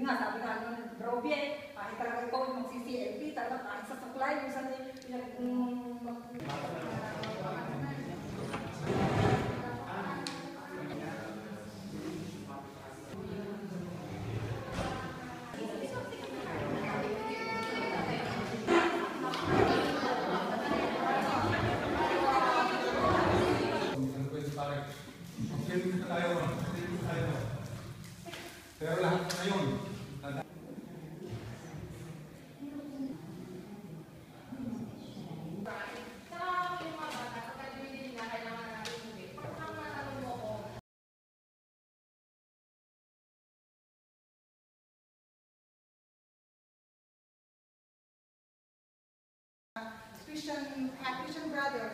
nga, sabi nga nung Robie, kahit talaga ikaw yung mag-CCMP, talaga kahit sa suklay, yung sa pero lahat na ngayon, Christian brother,